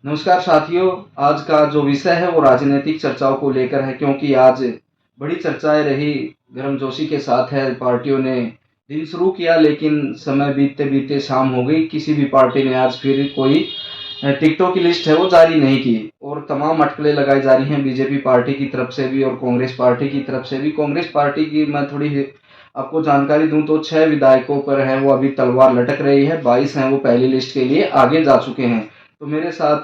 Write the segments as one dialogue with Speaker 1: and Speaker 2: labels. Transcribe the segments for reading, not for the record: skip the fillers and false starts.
Speaker 1: नमस्कार साथियों। आज का जो विषय है वो राजनीतिक चर्चाओं को लेकर है, क्योंकि आज बड़ी चर्चाएं रही, गर्मजोशी के साथ है। पार्टियों ने दिन शुरू किया लेकिन समय बीतते बीतते शाम हो गई। किसी भी पार्टी ने आज फिर कोई टिकटों की लिस्ट है वो जारी नहीं की और तमाम अटकलें लगाई जा रही हैं बीजेपी पार्टी की तरफ से भी और कांग्रेस पार्टी की तरफ से भी। कांग्रेस पार्टी की मैं थोड़ी आपको जानकारी दूं तो 6 विधायकों पर है वो अभी तलवार लटक रही है। 22 हैं वो पहली लिस्ट के लिए आगे जा चुके हैं। तो मेरे साथ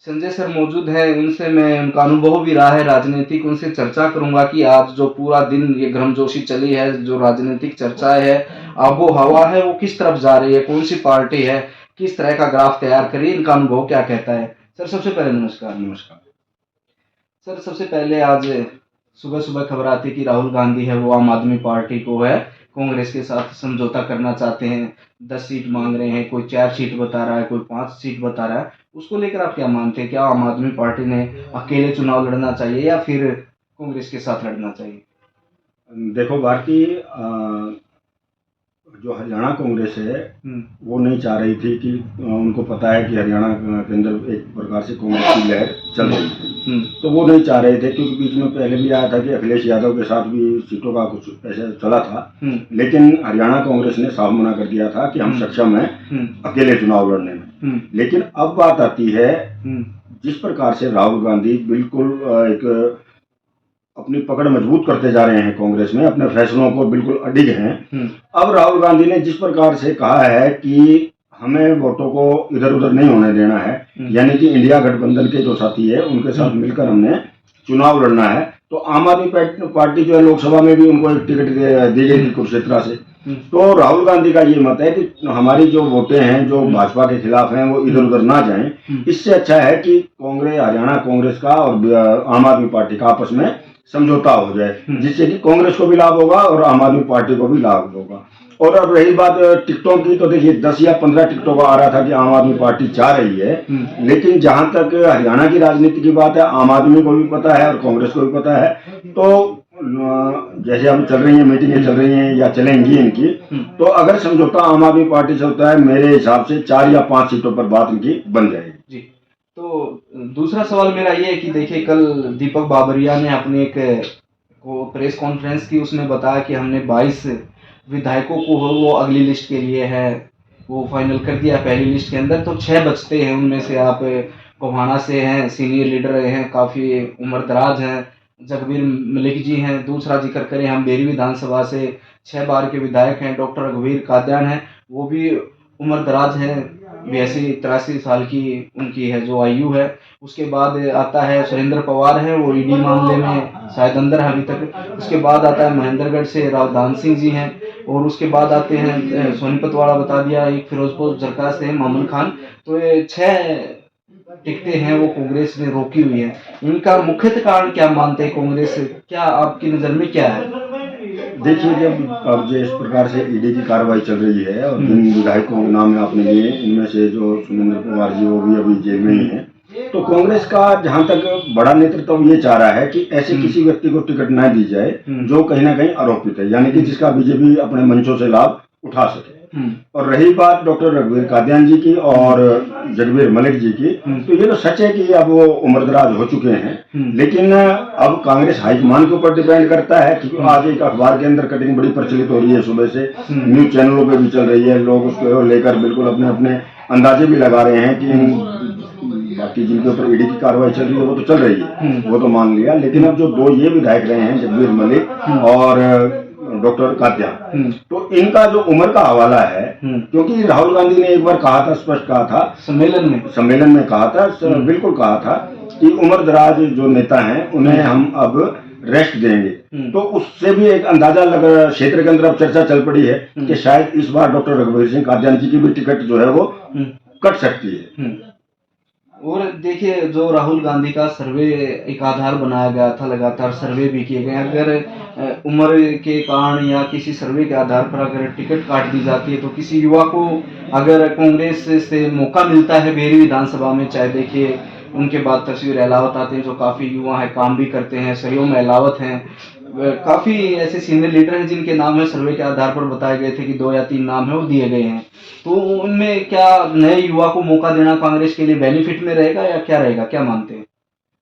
Speaker 1: संजय सर मौजूद हैं, उनसे मैं उनका अनुभव भी रहा है राजनीतिक, उनसे चर्चा करूंगा कि आज जो पूरा दिन ये गर्मजोशी चली है, जो राजनीतिक चर्चाएं है, आबो हवा है, वो किस तरफ जा रही है, कौन सी पार्टी है, किस तरह का ग्राफ तैयार करिए, इनका अनुभव क्या कहता है। सर सबसे पहले नमस्कार।
Speaker 2: नमस्कार
Speaker 1: सर सबसे पहले आज सुबह सुबह खबर आती है कि राहुल गांधी है वो आम आदमी पार्टी को है कांग्रेस के साथ समझौता करना चाहते हैं। 10 सीट मांग रहे हैं, कोई 4 सीट बता रहा है, कोई 5 सीट बता रहा है। उसको लेकर आप क्या मानते हैं? क्या आम आदमी पार्टी ने अकेले चुनाव लड़ना चाहिए या फिर कांग्रेस के साथ लड़ना चाहिए?
Speaker 2: देखो भारती, जो हरियाणा कांग्रेस है वो नहीं चाह रही थी कि उनको पता है कि हरियाणा के अंदर एक प्रकार से कांग्रेस की लहर चल रही है, तो वो नहीं चाह रहे थे, क्योंकि बीच में पहले भी आया था कि अखिलेश यादव के साथ भी सीटों का कुछ ऐसा चला था। लेकिन हरियाणा कांग्रेस ने साफ मना कर दिया था कि हम सक्षम हैं अकेले चुनाव लड़ने में। लेकिन अब बात आती है, जिस प्रकार से राहुल गांधी बिल्कुल एक अपनी पकड़ मजबूत करते जा रहे हैं कांग्रेस में, अपने फैसलों को बिल्कुल अडिग हैं। अब राहुल गांधी ने जिस प्रकार से कहा है कि हमें वोटों को इधर उधर नहीं होने देना है, यानी कि इंडिया गठबंधन के जो साथी है उनके साथ मिलकर हमने चुनाव लड़ना है, तो आम आदमी पार्टी जो है लोकसभा में भी उनको एक टिकट दी गई थी कुरुक्षेत्र से। तो राहुल गांधी का ये मत है कि हमारी जो वोटें हैं जो भाजपा के खिलाफ हैं वो इधर उधर ना जाएं। इससे अच्छा है कि कांग्रेस, हरियाणा कांग्रेस का और आम आदमी पार्टी का आपस में समझौता हो जाए, जिससे कि कांग्रेस को भी लाभ होगा और आम आदमी पार्टी को भी लाभ होगा। और अब रही बात टिकटों की, तो देखिए 10 या 15 टिकटों का आ रहा था कि आम आदमी पार्टी चाह रही है, लेकिन जहां तक हरियाणा की राजनीति की बात है, आम आदमी को भी पता है और कांग्रेस को भी पता है। तो जैसे अब चल रही है मीटिंगें चल रही हैं या चलेंगी इनकी, तो अगर समझौता आम आदमी पार्टी से होता है, मेरे हिसाब से 4 या 5 सीटों पर बात इनकी बन जाएगी।
Speaker 1: जी। तो दूसरा सवाल मेरा ये है कि देखिए कल दीपक बाबरिया ने अपनी एक प्रेस कॉन्फ्रेंस की, उसमें बताया कि हमने 22 विधायकों को वो अगली लिस्ट के लिए है वो फाइनल कर दिया पहली लिस्ट के अंदर। तो 6 बचते हैं, उनमें से आप कोहाना से हैं, सीनियर लीडर रहे हैं, काफ़ी उम्र दराज हैं, जगबीर मलिक जी हैं। दूसरा जिक्र करें हम बेरी विधानसभा से 6 बार के विधायक हैं, डॉक्टर रघुवीर काद्यान हैं, वो भी उम्र दराज हैं, 82-83 साल की उनकी है जो आयु है। उसके बाद आता है सुरेंद्र पवार है, वो ईडी मामले में शायद अंदर है अभी तक। उसके बाद आता है महेंद्रगढ़ से रावधान सिंह जी हैं, और उसके बाद आते हैं सोनीपत वाला बता दिया, एक फिरोजपुर जरका से मामून खान। तो ये 6 टिकटें हैं वो कांग्रेस ने रोकी हुई है। इनका मुख्य कारण क्या मानते हैं कांग्रेस? क्या आपकी नज़र में क्या है?
Speaker 2: देखिए, जब अब जो इस प्रकार से ईडी की कार्रवाई चल रही है और जिन विधायकों के नाम आपने लिए, इनमें से जो सुरेंद्र पवार जी वो भी अभी जेल में ही हैं, तो कांग्रेस का जहां तक बड़ा नेतृत्व ये चाह रहा है कि ऐसे किसी व्यक्ति को टिकट न दी जाए जो कहीं ना कहीं आरोपित है, यानी कि जिसका बीजेपी अपने मंचों से लाभ उठा सके। और रही बात डॉक्टर रघुवीर काद्यान जी की और जगबीर मलिक जी की, तो ये तो सच है कि अब वो उम्रदराज हो चुके हैं, लेकिन अब कांग्रेस हाईकमान के ऊपर डिपेंड करता है। क्योंकि आज एक अखबार के अंदर कटिंग बड़ी प्रचलित हो रही है, सुबह से न्यूज चैनलों पे भी चल रही है, लोग उसको लेकर बिल्कुल अपने अपने अंदाजे भी लगा रहे हैं कि बाकी जिनके ऊपर ईडी की कार्रवाई चल रही है वो तो चल रही है, वो तो मान लिया, लेकिन अब जो 2 ये विधायक रहे हैं जगबीर मलिक और डॉक्टर काद्यान, तो इनका जो उम्र का हवाला है, क्योंकि राहुल गांधी ने एक बार कहा था, स्पष्ट कहा था सम्मेलन में कहा था, बिल्कुल कहा था कि उम्र दराज जो नेता हैं उन्हें हम अब रेस्ट देंगे। तो उससे भी एक अंदाजा लगा, क्षेत्र के अंदर अब चर्चा चल पड़ी है कि शायद इस बार डॉक्टर रघुवीर सिंह काद्यान जी की भी टिकट जो है वो कट सकती है।
Speaker 1: और देखिए जो राहुल गांधी का सर्वे एक आधार बनाया गया था, लगातार सर्वे भी किए गए, अगर उम्र के कारण या किसी सर्वे के आधार पर अगर टिकट काट दी जाती है तो किसी युवा को अगर कांग्रेस से मौका मिलता है बेरी विधानसभा में, चाहे देखिए उनके बाद तस्वीर अहलावत आते हैं जो काफ़ी युवा हैं, काम भी करते हैं, सहयोग में अहलावत हैं, काफी ऐसे सीनियर लीडर हैं जिनके नाम है सर्वे के आधार पर बताए गए थे कि 2 या 3 नाम है वो दिए गए हैं, तो उनमें क्या नए युवा को मौका देना कांग्रेस के लिए बेनिफिट में रहेगा या क्या रहेगा, क्या मानते हैं?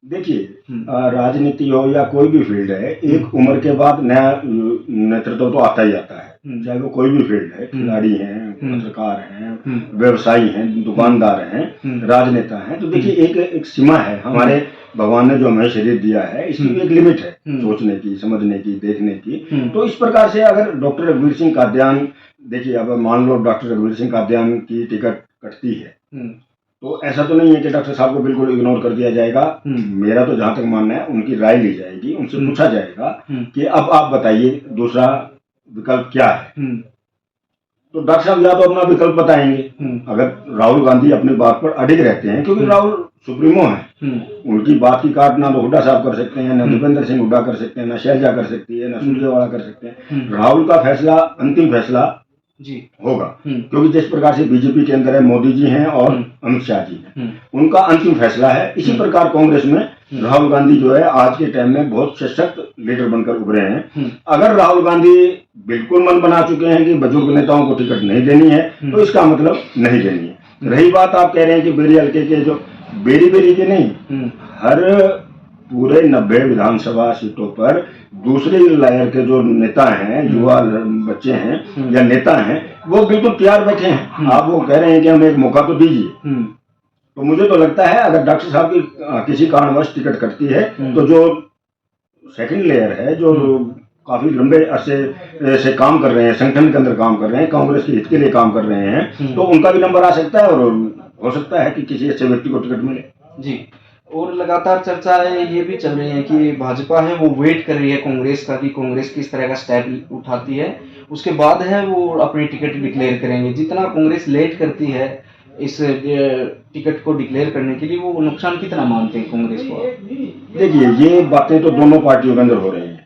Speaker 2: देखिए, राजनीति हो या कोई भी फील्ड है, एक उम्र के बाद नया नेतृत्व तो आता ही आता है, चाहे वो कोई भी फील्ड है, खिलाड़ी हैं, पत्रकार हैं, व्यवसायी हैं, दुकानदार हैं, राजनेता हैं। तो देखिए, एक सीमा है, हमारे भगवान ने जो हमें शरीर दिया है इसकी भी एक लिमिट है, सोचने की, समझने की, देखने की। तो इस प्रकार से अगर डॉक्टर रघुवीर सिंह कादियान, देखिए अब मान लो डॉक्टर रघुवीर सिंह कादियान की टिकट कटती है, तो ऐसा तो नहीं है कि डॉक्टर साहब को बिल्कुल इग्नोर कर दिया जाएगा। मेरा तो जहां तक मानना है, उनकी राय ली जाएगी, उनसे पूछा जाएगा कि अब आप बताइए दूसरा विकल्प क्या है। तो डॉक्टर साहब या तो अपना विकल्प बताएंगे। अगर राहुल गांधी अपनी बात पर अडिग रहते हैं, क्योंकि राहुल सुप्रीमो है, उनकी बात की काट ना तो हुड्डा साहब कर सकते हैं, ना दीपेंद्र सिंह हुड्डा कर सकते हैं, ना शैलजा कर सकती है, ना सुरजेवाला कर सकते हैं। राहुल का फैसला अंतिम फैसला जी होगा, क्योंकि जिस प्रकार से बीजेपी के अंदर है, मोदी जी हैं और अमित शाह जी हैं, उनका अंतिम फैसला है। इसी प्रकार कांग्रेस में राहुल गांधी जो है आज के टाइम में बहुत सशक्त लीडर बनकर उभरे हैं। अगर राहुल गांधी बिल्कुल मन बना चुके हैं कि बुजुर्ग नेताओं को टिकट नहीं देनी है, तो इसका मतलब नहीं देनी है। रही बात आप कह रहे हैं कि बेरी हल्के के, जो बेरी के नहीं, हर पूरे 90 विधानसभा सीटों पर दूसरे लायर के जो नेता हैं, युवा बच्चे हैं या नेता हैं, वो बिल्कुल तैयार बैठे हैं। आप वो कह रहे हैं कि हमें एक मौका तो दीजिए। तो मुझे तो लगता है अगर डॉक्टर साहब की किसी कारणवश टिकट कटती है, तो जो सेकंड लेयर है, जो काफी लंबे अरसे से काम कर रहे हैं, संगठन के अंदर काम कर रहे हैं, कांग्रेस के हित के लिए काम कर रहे हैं, तो उनका भी नंबर आ सकता है और हो सकता है कि किसी अच्छे व्यक्ति को टिकट मिले। जी।
Speaker 1: और लगातार चर्चा है, ये भी चल रही है कि भाजपा है वो वेट कर रही है कांग्रेस का, कि कांग्रेस किस तरह का स्टेप उठाती है, उसके बाद है वो अपनी टिकट डिक्लेयर करेंगे। जितना कांग्रेस लेट करती है इस टिकट को डिक्लेयर करने के लिए, वो नुकसान कितना मानते हैं कांग्रेस को?
Speaker 2: देखिए, ये बातें तो दोनों पार्टियों के अंदर हो रही हैं।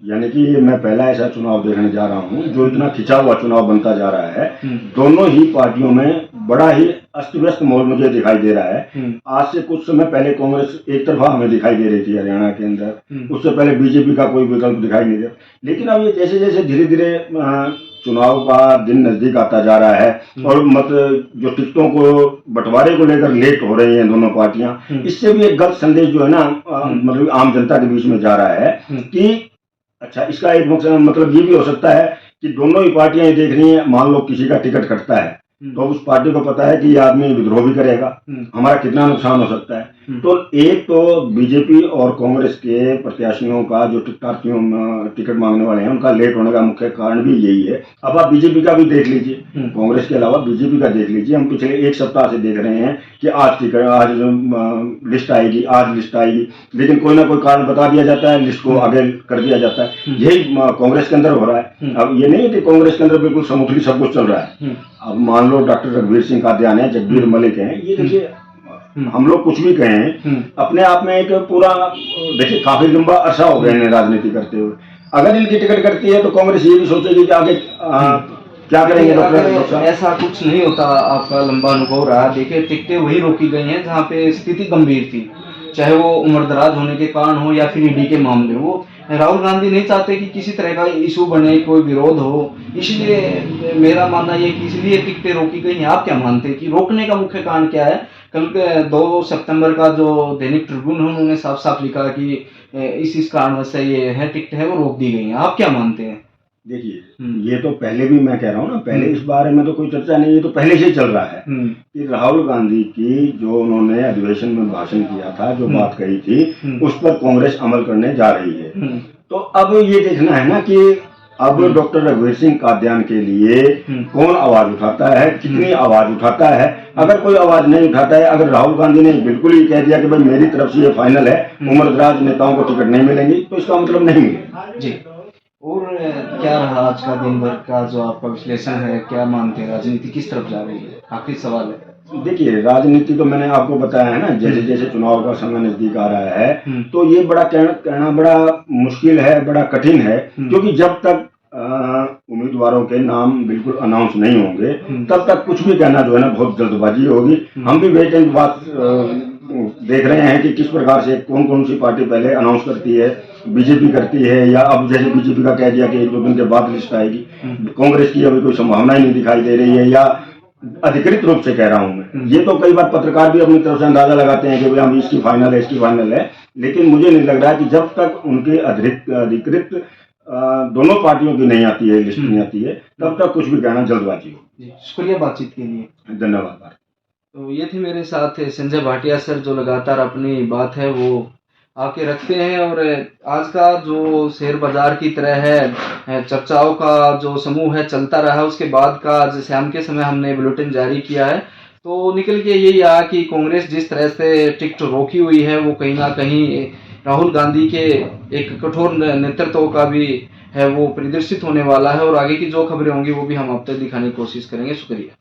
Speaker 2: यानी कि मैं पहला ऐसा चुनाव देखने जा रहा हूँ जो इतना खिंचा हुआ चुनाव बनता जा रहा है। दोनों ही पार्टियों में बड़ा ही अस्त व्यस्त माहौल मुझे दिखाई दे रहा है। आज से कुछ समय पहले कांग्रेस एक तरफा हमें दिखाई दे रही थी हरियाणा के अंदर, उससे पहले बीजेपी का कोई विकल्प दिखाई नहीं दे। लेकिन अब ये जैसे जैसे धीरे धीरे चुनाव का दिन नजदीक आता जा रहा है और जो टिकटों को बंटवारे को लेकर लेट हो रही हैं दोनों पार्टियां, इससे भी एक गलत संदेश जो है ना, मतलब आम जनता के बीच में जा रहा है कि अच्छा, इसका एक मतलब ये भी हो सकता है कि दोनों ही पार्टियां ये देख रही हैं, मान लो किसी का टिकट कटता है तो उस पार्टी को पता है कि ये आदमी विद्रोह भी करेगा, हमारा कितना नुकसान हो सकता है। तो एक तो बीजेपी और कांग्रेस के प्रत्याशियों का, जो टिकट मांगने वाले हैं, उनका लेट होने का मुख्य कारण भी यही है। अब आप बीजेपी का भी देख लीजिए, कांग्रेस के अलावा बीजेपी का देख लीजिए। हम पिछले एक सप्ताह से देख रहे हैं कि आज लिस्ट आएगी, आज लिस्ट आएगी, लेकिन कोई ना कोई कारण बता दिया जाता है, लिस्ट को आगे कर दिया जाता है। यही कांग्रेस के अंदर हो रहा है। अब ये नहीं कि कांग्रेस के अंदर बिल्कुल स्मूथली सब कुछ चल रहा है। अब मान लो डॉक्टर रघुवीर सिंह कादियान है, जगबीर मलिक हैं, ये देखिए, हम लोग कुछ भी कहें, अपने आप में एक पूरा, देखिए काफी लंबा अरसा हो गया इन्हें राजनीति करते हुए। अगर इनकी टिकट कटती है तो कांग्रेस ये भी सोचेगी कि आगे क्या करेंगे।
Speaker 1: डॉक्टर ऐसा कुछ नहीं होता, आपका लंबा अनुभव रहा। देखिए, टिकटें वही रोकी गई हैं जहाँ पे स्थिति गंभीर थी, चाहे वो उम्रदराज होने के कारण हो या फिर ईडी के मामले हो। राहुल गांधी नहीं चाहते कि किसी तरह का इशू बने, कोई विरोध हो, इसलिए मेरा मानना ये कि इसलिए टिकटें रोकी गई हैं। आप क्या मानते हैं कि रोकने का मुख्य कारण क्या है? कल 2 सितंबर का जो दैनिक ट्रिब्यून है, उन्होंने साफ साफ लिखा कि इस कारणवश से ये है टिकट है वो रोक दी गई हैं। आप क्या मानते हैं?
Speaker 2: देखिए, ये तो पहले भी मैं कह रहा हूँ ना, पहले इस बारे में तो कोई चर्चा नहीं, ये तो पहले से चल रहा है कि राहुल गांधी की जो उन्होंने अधिवेशन में भाषण किया था, जो बात कही थी, उस पर कांग्रेस अमल करने जा रही है। तो अब ये देखना है ना कि अब डॉक्टर रघुवीर सिंह कादियान के लिए कौन आवाज उठाता है, कितनी आवाज उठाता है। अगर कोई आवाज नहीं उठाता है, अगर राहुल गांधी ने बिल्कुल ही कह दिया कि भाई मेरी तरफ से ये फाइनल है, उम्रदराज नेताओं को टिकट नहीं मिलेंगी, तो इसका मतलब नहीं मिलेगा।
Speaker 1: जी। और क्या रहा आज का दिन भर का जो आपका विश्लेषण है, क्या मानते हैं राजनीति किस तरफ जा रही है? आखिरी सवाल है।
Speaker 2: देखिए, राजनीति तो मैंने आपको बताया है ना, जैसे जैसे चुनाव का समय नजदीक आ रहा है, तो ये बड़ा कहना बड़ा मुश्किल है, बड़ा कठिन है, क्योंकि जब तक उम्मीदवारों के नाम बिल्कुल अनाउंस नहीं होंगे, तब तक कुछ भी कहना जो है ना बहुत जल्दबाजी होगी। हम भी वेट एंड वॉच देख रहे हैं कि किस प्रकार से कौन कौन सी पार्टी पहले अनाउंस करती है, बीजेपी करती है, या अब जैसे बीजेपी का कह दिया कि 1-2 दिन के बाद लिस्ट आएगी। कांग्रेस की अभी कोई संभावना ही नहीं दिखाई दे रही है, या अधिकृत रूप से कह रहा हूं मैं। ये तो कई बार पत्रकार भी अपनी तरफ से अंदाजा लगाते हैं कि भाई हम इसकी फाइनल है, इसकी फाइनल है, लेकिन मुझे नहीं लग रहा है कि जब तक उनके अधिकृत दोनों पार्टियों की नहीं आती है, लिस्ट नहीं आती है, तब तक कुछ भी कहना जल्दबाजी हो।
Speaker 1: शुक्रिया बातचीत के लिए,
Speaker 2: धन्यवाद।
Speaker 1: तो ये थे मेरे साथ संजय भाटिया सर, जो लगातार अपनी बात है वो आके रखते हैं। और आज का जो शेयर बाजार की तरह है चर्चाओं का जो समूह है चलता रहा, उसके बाद का आज शाम के समय हमने बुलेटिन जारी किया है, तो निकल के यही आया कि कांग्रेस जिस तरह से टिकट रोकी हुई है वो कहीं ना कहीं राहुल गांधी के एक कठोर नेतृत्व का भी है वो प्रदर्शित होने वाला है। और आगे की जो खबरें होंगी वो भी हम आप तक दिखाने की कोशिश करेंगे। शुक्रिया।